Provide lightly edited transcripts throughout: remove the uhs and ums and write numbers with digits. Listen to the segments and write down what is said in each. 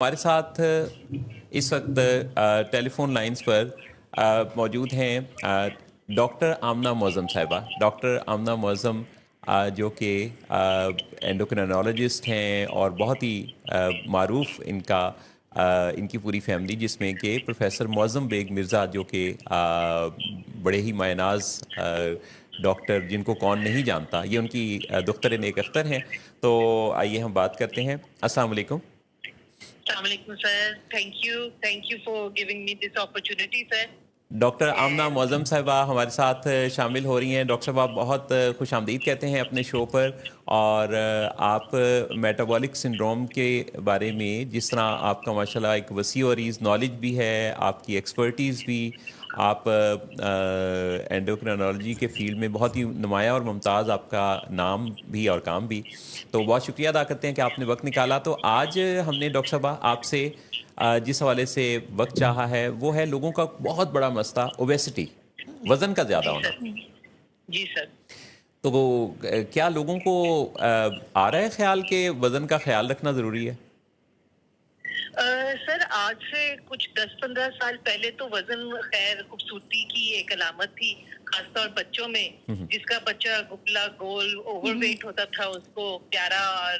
हमारे साथ इस वक्त टेलीफोन लाइंस पर मौजूद हैं डॉक्टर आमना मौज़म साहिबा। डॉक्टर आमना मौज़म जो कि एंडोक्रिनोलॉजिस्ट हैं और बहुत ही मारूफ इनकी पूरी फैमिली, जिसमें कि प्रोफेसर मौज़म बेग मिर्ज़ा जो कि बड़े ही मायनाज डॉक्टर, जिनको कौन नहीं जानता, ये उनकी दुख्तर नेक अख्तर हैं। तो आइए हम बात करते हैं। अस्सलाम वालेकुम। Assalamualaikum, sir. Thank you for giving me this opportunity, sir. Doctor Amna And Mauzam Sahiba हमारे साथ शामिल हो रही हैं। डॉक्टर साहब, आप बहुत खुश आमदीद कहते हैं अपने शो पर। और आप मेटाबॉलिक सिंड्रोम के बारे में, जिस तरह आपका माशाल्लाह एक वसी और ईज़ नॉलेज भी है, आपकी एक्सपर्टीज़ भी, आप एंडोक्रिनोलॉजी के फील्ड में बहुत ही नुमाया और मुमताज़ आपका नाम भी और काम भी। तो बहुत शुक्रिया अदा करते हैं कि आपने वक्त निकाला। तो आज हमने डॉक्टर साहबा आपसे जिस हवाले से वक्त चाहा है वो है लोगों का बहुत बड़ा मसला ओबेसिटी, वज़न का ज़्यादा जी होना। सर, जी सर। तो क्या लोगों को आ रहा है ख्याल कि वज़न का ख्याल रखना ज़रूरी है? सर, आज से कुछ 10-15 साल पहले तो वजन खैर खूबसूरती की एक अलामत थी, खासतौर बच्चों में। जिसका बच्चा गुबला गोल ओवरवेट होता था, उसको प्यारा और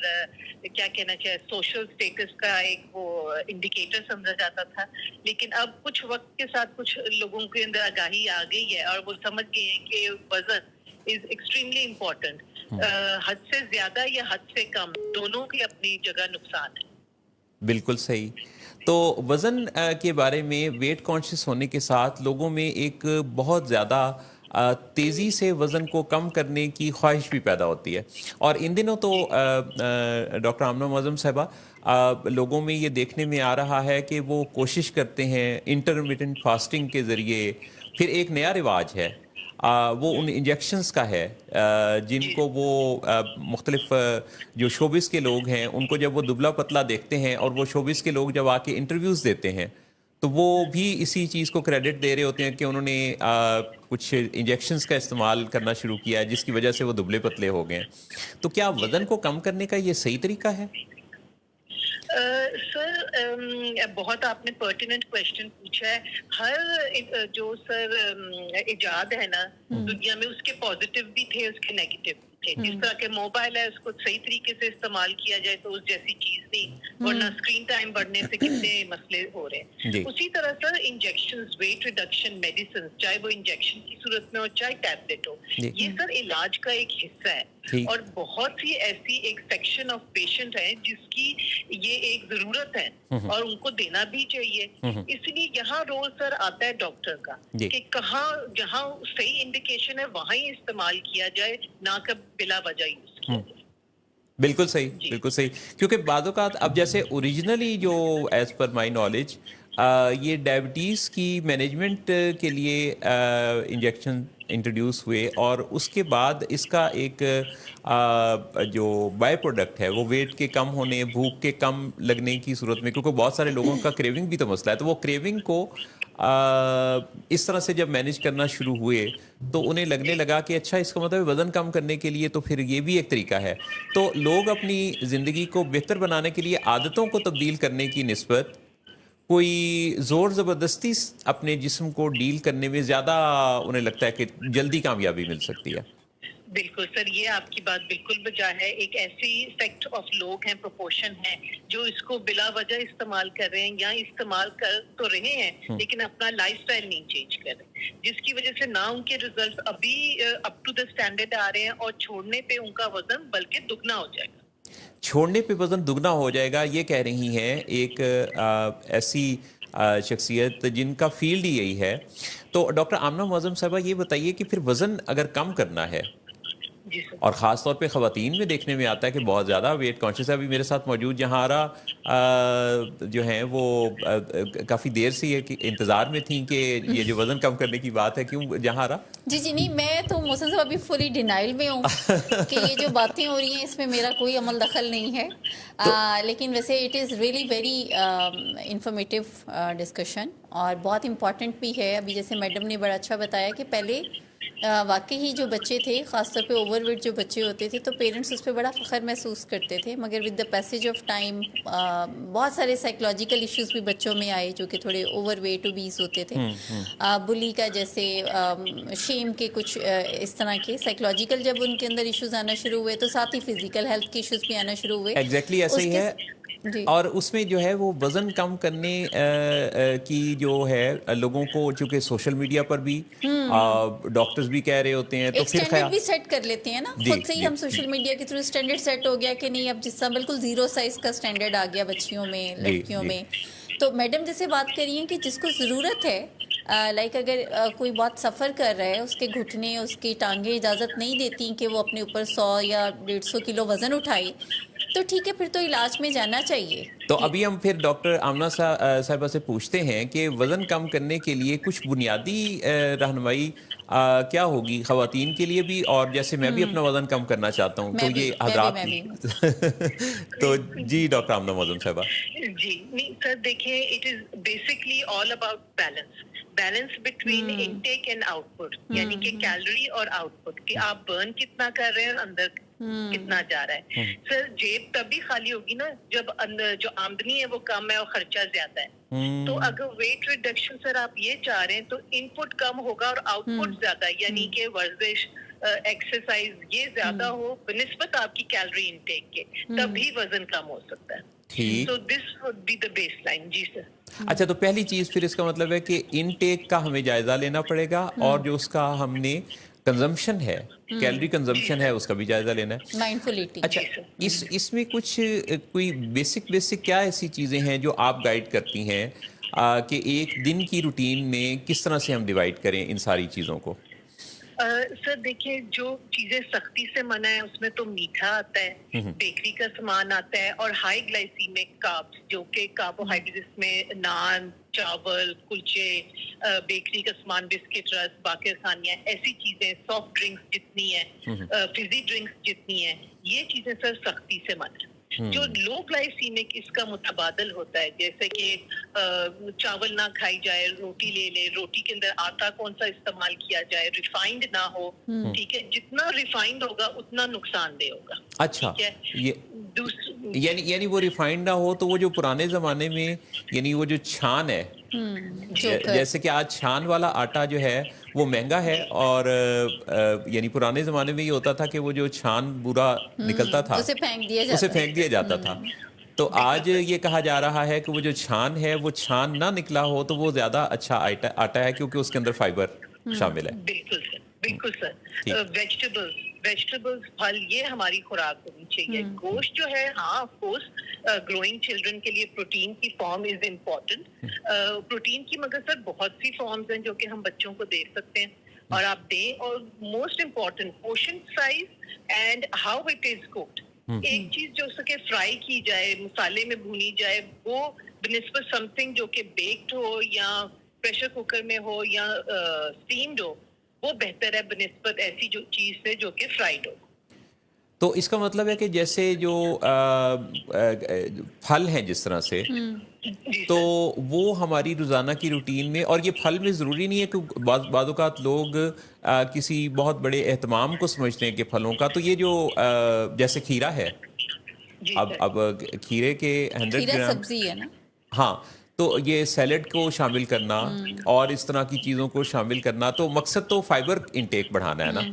क्या कहना चाहिए, सोशल स्टेटस का एक वो इंडिकेटर समझा जाता था। लेकिन अब कुछ वक्त के साथ कुछ लोगों के अंदर आगाही आ गई है और वो समझ गए हैं कि वजन इज एक्सट्रीमली इम्पोर्टेंट। हद से ज्यादा या हद से कम, दोनों की अपनी जगह नुकसान है। बिल्कुल सही। तो वज़न के बारे में वेट कॉन्शियस होने के साथ लोगों में एक बहुत ज़्यादा तेज़ी से वज़न को कम करने की ख्वाहिश भी पैदा होती है। और इन दिनों तो जी डॉक्टर आमना मौज़म साहिबा, लोगों में ये देखने में आ रहा है कि वो कोशिश करते हैं इंटरमिटेंट फास्टिंग के ज़रिए। फिर एक नया रिवाज है, वो उन इंजेक्शंस का है, जी जिनको वो मुख्तलिफ जो शोबिस के लोग हैं उनको जब वो दुबला पतला देखते हैं, और वो शोबिस के लोग जब आके इंटरव्यूज़ देते हैं, तो वो भी इसी चीज़ को क्रेडिट दे रहे होते हैं कि उन्होंने कुछ इंजेक्शंस का इस्तेमाल करना शुरू किया है, जिसकी वजह से वो दुबले पतले हो गए हैं। तो क्या जी वज़न सर। को कम करने का ये सही तरीका है? सर, बहुत आपने पर्टिनेंट क्वेश्चन पूछा है। हर जो सर इजाद है ना दुनिया में, उसके पॉजिटिव भी थे, उसके नेगेटिव भी थे। जिस तरह के मोबाइल है, उसको सही तरीके से इस्तेमाल किया जाए तो उस जैसी चीज नहीं, वरना स्क्रीन टाइम बढ़ने से कितने मसले हो रहे हैं। जी। उसी तरह sir, injection, weight reduction medicine, चाहे वो इंजेक्शन की सूरत में हो चाहे टैबलेट हो, जी। ये सर इलाज का एक हिस्सा है। ठीक। और बहुत सी ऐसी एक सेक्शन ऑफ पेशेंट है जिसकी ये एक जरूरत है और उनको देना भी चाहिए। इसलिए यहाँ रोल सर आता है डॉक्टर का जी। कि कहाँ जहाँ सही इंडिकेशन है वहाँ ही इस्तेमाल किया जाए, ना कि बिला वजह यूज किया जाए। बिल्कुल सही, जी बिल्कुल सही। क्योंकि बाज़-औक़ात अब जैसे ओरिजिनली जो एज़ पर माय नॉलेज ये डायबिटीज़ की मैनेजमेंट के लिए इंजेक्शन इंट्रोड्यूस हुए, और उसके बाद इसका एक जो बाय प्रोडक्ट है वो वेट के कम होने, भूख के कम लगने की सूरत में, क्योंकि बहुत सारे लोगों का क्रेविंग भी तो मसला है, तो वो क्रेविंग को इस तरह से जब मैनेज करना शुरू हुए, तो उन्हें लगने जी लगा कि अच्छा, इसका मतलब वज़न कम करने के लिए तो फिर ये भी एक तरीका है। तो लोग अपनी ज़िंदगी को बेहतर बनाने के लिए आदतों को तब्दील करने की निस्बत कोई ज़ोर ज़बरदस्ती अपने जिस्म को डील करने में ज़्यादा उन्हें लगता है कि जल्दी कामयाबी मिल सकती है। बिल्कुल सर, ये आपकी बात बिल्कुल बजा है। एक ऐसी सेक्ट ऑफ लोग हैं, प्रोपोर्शन है, जो इसको बिला वजह इस्तेमाल कर रहे हैं या इस्तेमाल कर तो रहे हैं लेकिन अपना लाइफस्टाइल नहीं चेंज कर रहे, जिसकी वजह से ना उनके रिजल्ट अभी अप टू द स्टैंडर्ड आ रहे हैं और छोड़ने पे उनका वजन बल्कि दुगना हो जाएगा। छोड़ने पे वज़न दुगना हो जाएगा, ये कह रही हैं एक ऐसी शख्सियत जिनका फ़ील्ड ही यही है। तो डॉक्टर आमना मौज़म साहिबा, ये बताइए कि फिर वज़न अगर कम करना है, जी सर। और ख़ास तौर पे ख़वातीन में देखने में आता है कि बहुत ज़्यादा वेट कॉन्शियस है। अभी मेरे साथ मौजूद जहारा जो हैं वो काफ़ी देर से ये कि इंतज़ार में थी कि ये जो वज़न कम करने की बात है, क्यों जहारा? जी, जी, नहीं, मैं तो मौसम साहब अभी फुली डिनायल में हूँ कि ये जो बातें हो रही हैं इसमें मेरा कोई अमल दखल नहीं है। तो लेकिन वैसे it is really very informative discussion और बहुत इम्पॉर्टेंट भी है। अभी जैसे मैडम ने बड़ा अच्छा बताया कि पहले वाकई ही जो बच्चे थे, ख़ासतौर पे ओवरवेट जो बच्चे होते थे, तो पेरेंट्स उस पे बड़ा फ़ख्र महसूस करते थे। मगर with the passage of time बहुत सारे साइकोलॉजिकल इश्यूज भी बच्चों में आए, जो कि थोड़े ओवरवेट ओबीस होते थे। बुली का जैसे शेम के कुछ इस तरह के साइकोलॉजिकल जब उनके अंदर इश्यूज आना शुरू हुए, तो साथ ही फिजिकल हेल्थ के इश्यूज भी आना शुरू हुए। एग्जैक्टली ऐसा ही है। जी। और उसमें जो है वो वज़न कम करने की जो है लोगों को, चूंकि सोशल मीडिया पर भी डॉक्टर्स भी कह रहे होते हैं, तो एक फिर स्टैंडर्ड भी सेट कर लेते हैं ना जी, खुद से ही। जी, हम सोशल मीडिया के थ्रू स्टैंडर्ड सेट हो गया कि नहीं, अब जिस तरह बिल्कुल जीरो साइज का स्टैंडर्ड आ गया बच्चियों में, जी, लड़कियों जी। में। तो मैडम जैसे बात करिए कि जिसको ज़रूरत है, लाइक अगर कोई बहुत सफ़र कर रहा है, उसके घुटने, उसकी टांगें इजाज़त नहीं देती कि वो अपने ऊपर 100 या 150 किलो वज़न उठाए, तो ठीक है, फिर तो इलाज में जाना चाहिए। तो अभी हम फिर डॉक्टर आमना साहिबा से पूछते हैं कि वज़न कम करने के लिए कुछ बुनियादी रहनुमाई क्या होगी ख़वातीन के लिए भी, और जैसे मैं भी अपना वज़न कम करना चाहता हूँ, तो मैं भी ये मैं भी हज़रात मैं भी तो जी डॉक्टर आमना मौजूम साहिबा। जी नहीं सर, देखिए it is basically all about balance between intake and output, यानी कि कैलोरी और आउटपुट, कि आप बर्न कितना कर रहे हैं और अंदर कितना जा रहा है। सर जेब तभी खाली होगी ना जब अंदर जो आमदनी है वो कम है और खर्चा ज्यादा है। तो अगर वेट रिडक्शन सर आप ये चाह रहे हैं तो इनपुट कम होगा और आउटपुट ज्यादा, यानी कि वर्जिश, एक्सरसाइज ये ज्यादा हो बनिस्बत आपकी कैलोरी इनटेक के, तभी वजन कम हो सकता है। ठीक। So this would be the baseline, जी सर। अच्छा, तो पहली चीज़ फिर इसका मतलब है कि इनटेक का हमें जायज़ा लेना पड़ेगा, और जो उसका हमने कंजम्पशन है, कैलोरी कंजम्पशन है, उसका भी जायज़ा लेना है। Mindful eating. अच्छा, इसमें कुछ कोई बेसिक क्या ऐसी चीज़ें हैं जो आप गाइड करती हैं कि एक दिन की रूटीन में किस तरह से हम डिवाइड करें इन सारी चीज़ों को? सर देखिए, जो चीजें सख्ती से मना है उसमें तो मीठा आता है, बेकरी का सामान आता है, और हाई ग्लाइसीमिक कार्ब्स जो कि कार्बोहाइड्रेट्स में नान, चावल, कुलचे, बेकरी का सामान, बिस्किट, रस, बाकी खानियां, ऐसी चीजें, सॉफ्ट ड्रिंक्स जितनी है, फिजी ड्रिंक्स जितनी है, ये चीजें सर सख्ती से मना है। जो लो ग्लाइसीमिक इसका मुतबादल होता है, जैसे कि चावल ना खाई जाए, रोटी ले ले, रोटी के अंदर आटा कौन सा इस्तेमाल किया जाए, रिफाइंड ना हो, ठीक है, जितना रिफाइंड होगा उतना नुकसानदेह होगा। अच्छा, ठीक है। ये यानी वो रिफाइंड ना हो, तो वो जो पुराने ज़माने में, यानी वो जो छान है, जैसे कि आज छान वाला आटा जो है वो महंगा है, और यानी पुराने ज़माने में ये होता था कि वो जो छान बुरा निकलता था उसे फेंक दिया जाता था। तो आज ये कहा जा रहा है कि वो जो छान है, वो छान ना निकला हो तो वो ज़्यादा अच्छा आटा है, क्योंकि उसके अंदर फाइबर शामिल है। बिल्कुल सर, बिल्कुल सर। वेजिटेबल्स, फल, ये हमारी खुराक होनी चाहिए। गोश्त जो है, हाँ ऑफ कोर्स ग्रोइंग चिल्ड्रन के लिए प्रोटीन की फॉर्म इज इम्पोर्टेंट। प्रोटीन की मगर सर बहुत सी फॉर्म्स हैं जो कि हम बच्चों को दे सकते हैं, और आप दें। और most important, portion size and how it is cooked. एक चीज जो सके फ्राई की जाए, मसाले में भुनी जाए, वो बनिस्बत समथिंग जो कि बेक्ड हो या प्रेशर कुकर में हो या स्टीम्ड हो, वो बेहतर है बनिस्बत ऐसी जो चीज से जो कि फ्राइड हो। तो इसका मतलब है कि जैसे जो फल हैं जिस तरह से, तो वो हमारी रोज़ाना की रूटीन में, और ये फल में ज़रूरी नहीं है कि बाज़ लोग किसी बहुत बड़े एहतमाम को समझते हैं कि फलों का, तो ये जो जैसे खीरा है, अब खीरे के 100 ग्राम सब्जी है ना। हाँ, तो ये सैलेड को शामिल करना और इस तरह की चीज़ों को शामिल करना, तो मकसद तो फाइबर इंटेक बढ़ाना है ना।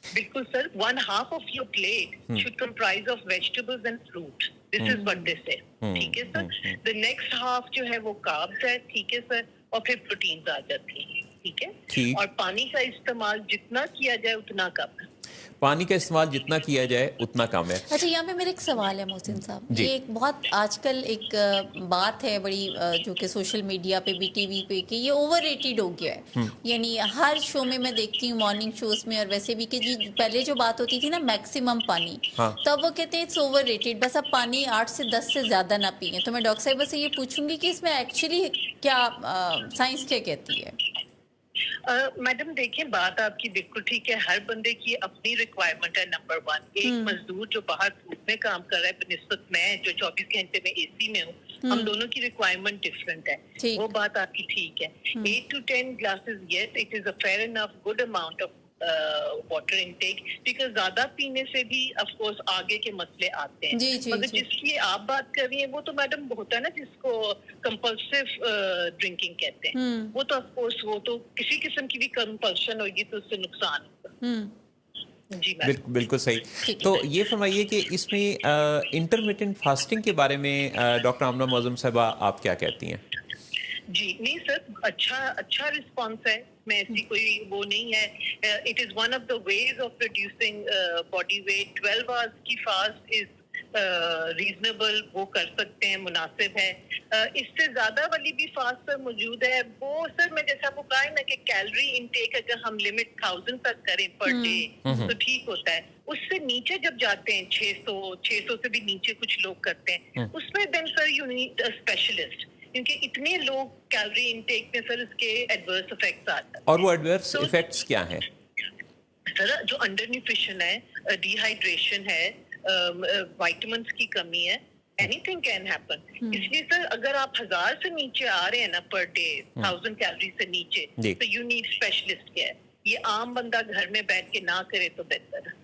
बिल्कुल sir, 1/2 of your plate should comprise of vegetables and fruit. This is what they say. ठीक है सर। The next half जो है वो carbs है, ठीक है सर, और फिर प्रोटीन्स आ जाती हैं, ठीक है। और पानी का इस्तेमाल जितना किया जाए उतना कम है। पानी का इस्तेमाल जितना किया जाए उतना कम है। अच्छा, यहाँ पे मेरा एक सवाल है मोहसिन साहब, ये एक बहुत आजकल एक बात है बड़ी, जो कि सोशल मीडिया पे भी, टीवी पे, कि ये ओवररेटेड हो गया है। यानी हर शो में मैं देखती हूँ, मॉर्निंग शोज में और वैसे भी, कि जी पहले जो बात होती थी ना मैक्सिमम पानी, तब वो कहते हैं इट्स ओवररेटेड, बस अब पानी 8 से 10 से ज़्यादा ना पिए। तो मैं डॉक्टर साहिबा से ये पूछूंगी कि इसमें एक्चुअली क्या साइंस क्या कहती है? मैडम देखें, बात आपकी बिल्कुल ठीक है। हर बंदे की अपनी रिक्वायरमेंट है। नंबर 1, एक मजदूर जो बाहर धूप में काम कर रहा है बनिस्बत मैं जो 24 घंटे में एसी में हूँ, हम दोनों की रिक्वायरमेंट डिफरेंट है, ठीक। वो बात आपकी ठीक है। 8 to 10 glasses, yes, it is a fair enough good amount of water intake, because ज्यादा पीने से भी ऑफ कोर्स आगे के मसले आते हैं। जी, जी, मगर जी। जिसकी आप बात कर रही हैं वो तो मैडम होता है ना जिसको कंपल्सिव ड्रिंकिंग कहते हैं, वो तो ऑफ कोर्स वो तो किसी किस्म की भी कंपल्शन होगी तो उससे नुकसान होगा। जी मैम। बिल्कुल बिल्कुल सही। ठीक है। तो ये फरमाइए कि इसमें इंटरमिटेंट फास्टिंग के बारे में डॉक्टर आमना मौजम साहबा आप क्या कहती हैं? जी नहीं सर, अच्छा रिस्पॉन्स है, मैं ऐसी कोई वो नहीं है। It is one of the ways of reducing body weight. 12 hours की फास्ट इज रीजनेबल, वो कर सकते हैं, मुनासिब है। इससे ज्यादा वाली भी फास्ट सर मौजूद है, वो सर मैं जैसा आपको कहा है ना कि कैलोरी इनटेक अगर हम लिमिट 1000 तक करें पर डे तो ठीक होता है। उससे नीचे जब जाते हैं 600 से भी नीचे कुछ लोग करते हैं, उसमें then sir you need a specialist, क्योंकि इतने लोग कैलोरी इनटेक में सर इसके एडवर्स इफेक्ट्स आते हैं। और वो एडवर्स इफेक्ट्स क्या हैं? सर जो अंडर न्यूट्रिशन है, डिहाइड्रेशन है, विटामिन्स की कमी है, एनीथिंग कैन हैपन। इसलिए सर अगर आप 1000 से नीचे आ रहे हैं ना पर डे, 1000 कैलोरी से नीचे, जी। तो यू नीड स्पेशलिस्ट केयर। ये आम बंदा घर में बैठ के ना करे तो बेहतर है।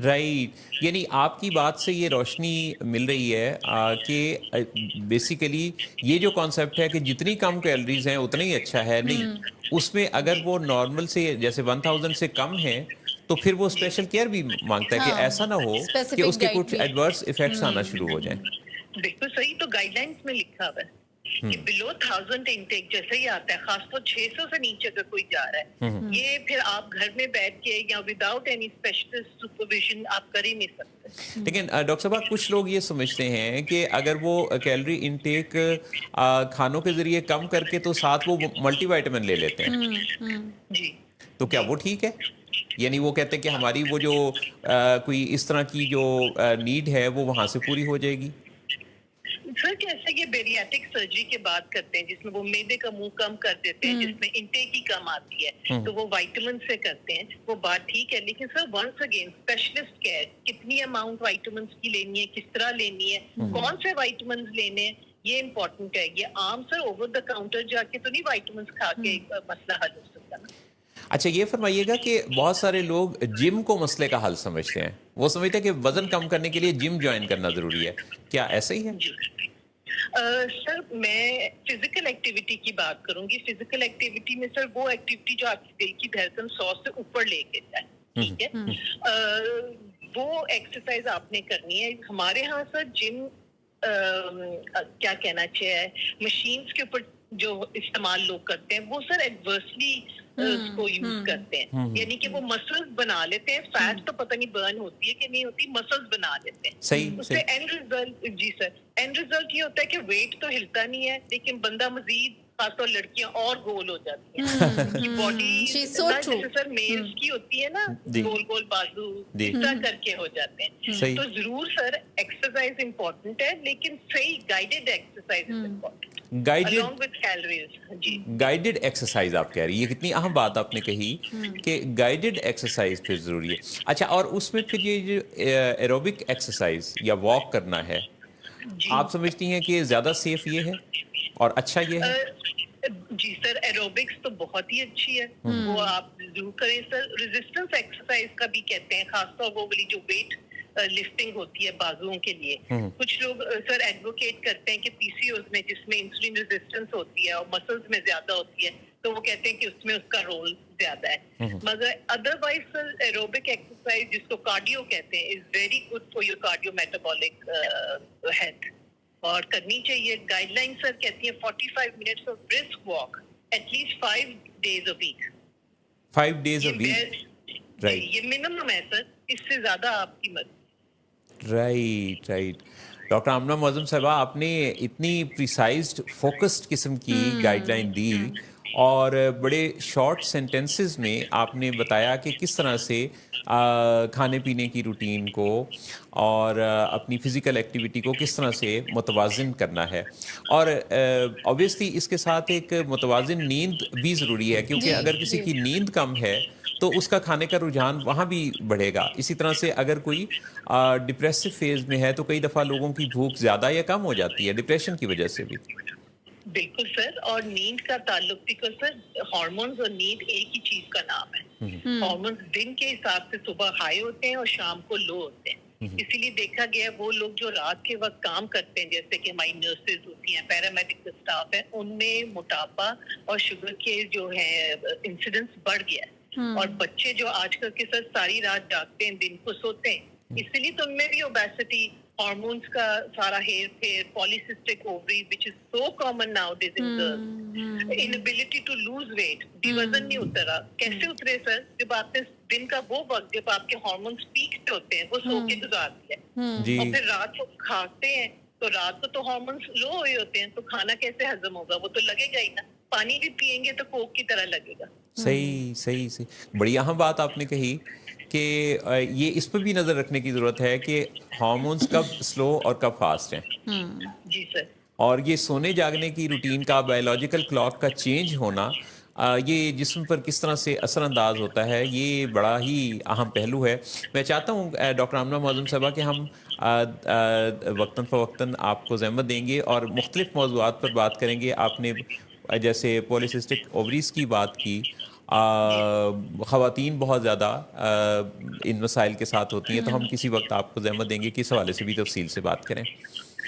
राइट, यानी आपकी बात से ये रोशनी मिल रही है कि बेसिकली ये जो कॉन्सेप्ट है कि जितनी कम कैलोरीज हैं उतना ही अच्छा है, नहीं उसमें अगर वो नॉर्मल से जैसे 1000 से कम है तो फिर वो स्पेशल केयर भी मांगता है कि हाँ, ऐसा ना हो कि specific उसके diet कुछ भी। एडवर्स इफेक्ट्स आना शुरू हो जाएं। बिल्कुल सही, तो गाइडलाइंस में लिखा हुआ है कि बिलो 1000 इनटेक जैसे ही आता है, खासतौर 600 से नीचे अगर कोई जा रहा है, ये फिर आप घर में बैठ के या विदाउट एनी स्पेशलिस्ट सुपरविजन आप कर ही नहीं सकते। लेकिन डॉक्टर साहब कुछ लोग ये समझते हैं कि अगर वो कैलोरी इनटेक खानों के जरिए कम करके तो साथ वो मल्टीविटामिन ले लेते हैं, जी तो क्या वो ठीक है? यानी वो कहते हैं कि हमारी वो जो कोई इस तरह की जो नीड है वो वहां से पूरी हो जाएगी। सर कैसे ये बेरियाट्रिक सर्जरी की बात करते हैं जिसमें वो मैदे का मुंह कम कर देते हैं, जिसमें इंटेक ही कम आती है, तो वो विटामिन से करते हैं, वो बात ठीक है। लेकिन sir once again specialist care, कितनी अमाउंट विटामिन की लेनी है, किस तरह लेनी है, कौन से विटामिन लेने हैं, ये इम्पोर्टेंट है। ये आम सर ओवर द काउंटर जाके तो नहीं विटामिन खा के मसला हल हो सकता ना। अच्छा ये फरमाइएगा कि बहुत सारे लोग जिम को मसले का हल समझते हैं, वो समझते हैं कि वजन कम करने के लिए जिम ज्वाइन करना जरूरी है, क्या ऐसा ही है? जी सर मैं फिजिकल एक्टिविटी की बात करूंगी। फिजिकल एक्टिविटी में सर वो एक्टिविटी जो आपकी दिल की धड़कन 100 से ऊपर लेके जाए, ठीक है, वो एक्सरसाइज आपने करनी है। हमारे यहाँ सर जिम क्या कहना चाहिए, मशीन्स के ऊपर जो इस्तेमाल लोग करते हैं वो सर एडवर्सली उसको यूज करते हैं, यानी कि वो मसल्स बना लेते हैं। फैट तो पता नहीं बर्न होती है कि नहीं होती, मसल्स बना लेते हैं। सही उससे एंड रिजल्ट, जी सर, एंड रिजल्ट ये होता है कि वेट तो हिलता नहीं है, लेकिन बंदा मजीद, खासतौर लड़कियां और गोल हो जाती हैं। Body She's so true. जैसे सर मेल्स की होती है ना, जी। गोल गोल बाजू जी। इस तरह करके हो जाते हैं। सही। तो जरूर सर एक्सरसाइज इम्पोर्टेंट है, लेकिन सही guided exercise is important guided along with calories। जी गाइडेड एक्सरसाइज आप कह रही है, ये कितनी अहम बात आपने कही कि गाइडेड एक्सरसाइज फिर जरूरी है। अच्छा, और उसमें फिर ये जो एरोबिक एक्सरसाइज या वॉक करना है, जी आप समझती हैं कि ये ज्यादा सेफ ये है और अच्छा ये है? जी सर, एरोबिक्स तो बहुत ही अच्छी है, वो आप जरूर करें सर। रेजिस्टेंस एक्सरसाइज का भी कहते हैं, खासतौर वो वाली जो वेट लिफ्टिंग होती है बाजुओं के लिए। कुछ लोग सर एडवोकेट करते हैं कि पीसीओएस में, जिसमें इंसुलिन रेजिस्टेंस होती है और मसल्स में ज्यादा होती है, तो वो कहते हैं कि उसमें उसका रोल ज्यादा है। मगर अदरवाइज सर एरोबिक एक्सरसाइज जिसको कार्डियो कहते हैं is very good for your cardio metabolic health, और करनी चाहिए। गाइडलाइन सर कहती है 45 minutes of brisk walk at least 5 days a week। 5 days a week, right ये मिनिमम है सर, इससे ज्यादा आपकी मर्जी। Right right. डॉक्टर आमना मौजम साहबा, आपने इतनी प्रिसाइज्ड फोकस्ड किस्म की गाइडलाइन दी और बड़े शॉर्ट सेंटेंसेस में आपने बताया कि किस तरह से खाने पीने की रूटीन को और अपनी फ़िज़िकल एक्टिविटी को किस तरह से मुतवाज़िन करना है। और ऑब्वियसली इसके साथ एक मुतवाज़िन नींद भी ज़रूरी है, क्योंकि जी, अगर किसी जी। की नींद कम है तो उसका खाने का रुझान वहाँ भी बढ़ेगा। इसी तरह से अगर कोई डिप्रेसिव फेज में है तो कई दफ़ा लोगों की भूख ज़्यादा या कम हो जाती है डिप्रेशन की वजह से भी। बिल्कुल सर, और नींद का ताल्लुक भी कर सर, हार्मोन्स और नींद एक ही चीज का नाम है। हार्मोन्स दिन के हिसाब से सुबह हाई होते हैं और शाम को लो होते हैं। इसीलिए देखा गया वो लोग जो रात के वक्त काम करते हैं, जैसे कि हमारी नर्सेज होती हैं, पैरामेडिकल स्टाफ है, उनमें मोटापा और शुगर के जो है इंसिडेंस बढ़ गया है। और बच्चे जो आजकल के सर सारी रात जागते हैं, दिन को सोते हैं, इसलिए तो उनमें भी ओबेसिटी, हार्मोन्स का सारा हेर फेर, polycystic ovary which is so common nowadays in girls, inability to lose weight, वजन नहीं उतरा। कैसे उतरे सर? जब आपने दिन का वो वक्त जब आपके हार्मोन्स पीक पे होते हैं, वो सो के गुजारते हैं, जी। और फिर रात को खाते हैं तो रात को तो हार्मोन्स लो हुए होते हैं, तो खाना कैसे हजम होगा? वो तो लगेगा ही ना। पानी भी पिएंगे तो कोक की तरह लगेगा। सही सही सही, बड़ी अहम बात आपने कही कि ये इस पर भी नज़र रखने की ज़रूरत है कि हार्मोन्स कब स्लो और कब फास्ट हैं, जी सर। और ये सोने जागने की रूटीन का, बायोलॉजिकल क्लॉक का चेंज होना ये जिस्म पर किस तरह से असरअंदाज होता है, ये बड़ा ही अहम पहलू है। मैं चाहता हूँ डॉक्टर आमना मौज़ूम साहबा कि हम वक्तन फ़वक्तन आपको ज़हमत देंगे और मुख्तलिफ़ मौज़ूआत पर बात करेंगे। आपने जैसे पॉलीसिस्टिक ओवरीज़ की बात की, ख़वातीन बहुत ज़्यादा इन मसाइल के साथ होती हैं, तो हम किसी वक्त आपको ज़हमत देंगे कि इस हवाले से भी तफसील से बात करें।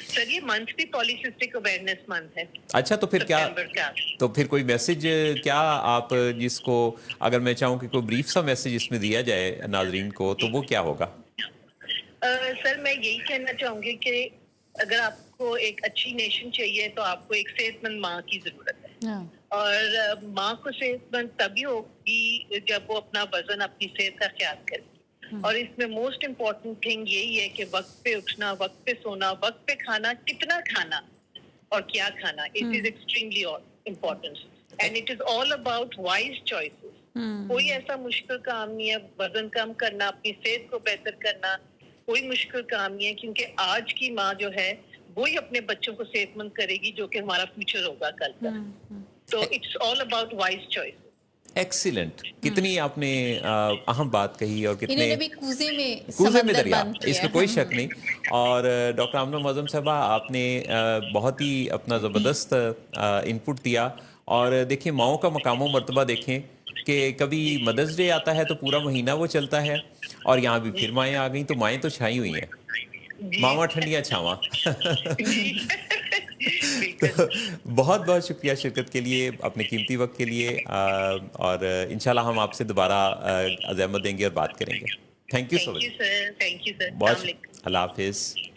सर ये मंथ भी पॉलीसिस्टिक अवेयरनेस मंथ है। अच्छा, तो फिर क्या, सितंबर का। तो फिर कोई मैसेज क्या आप जिसको, अगर मैं चाहूँ कि कोई ब्रीफ सा मैसेज इसमें दिया जाए नाजरीन को, तो वो क्या होगा? सर मैं यही कहना चाहूंगी कि अगर आपको एक अच्छी नेशन चाहिए तो आपको एक सेहतमंद माँ की जरूरत है। हाँ। और माँ को सेहतमंद तभी होगी जब वो अपना वजन, अपनी सेहत का ख्याल करेगी। और इसमें मोस्ट इम्पोर्टेंट थिंग यही है कि वक्त पे उठना, वक्त पे सोना, वक्त पे खाना, कितना खाना और क्या खाना, it is extremely important and it is all about wise choices. कोई ऐसा मुश्किल काम नहीं है वजन कम करना, अपनी सेहत को बेहतर करना, कोई मुश्किल काम नहीं है, क्योंकि आज की माँ जो है वो ही अपने बच्चों को सेहतमंद करेगी जो कि हमारा फ्यूचर होगा कल का। तो it's all about wise choice. Excellent, कितनी आपने अहम बात कही और कितने इन्होंने भी कूजे में कूजे में दरिया, बंद किया। इसमें कोई शक नहीं। और डॉक्टर आमना मौज़ूम साहबा, आपने बहुत ही अपना ज़बरदस्त इनपुट दिया। और देखिए, माओं का मकाम मर्तबा देखें कि कभी मदर्स डे आता है तो पूरा महीना वो चलता है, और यहाँ भी फिर माएँ आ गई, तो माएँ तो छाई हुई हैं, मामा ठंडियाँ छावा। तो बहुत बहुत शुक्रिया शिरकत के लिए, अपने कीमती वक्त के लिए, और इंशाल्लाह हम आपसे दोबारा ज़हमत देंगे और बात करेंगे। Thank you so much. Thank you sir. बहुत, अल्लाह हाफिज़।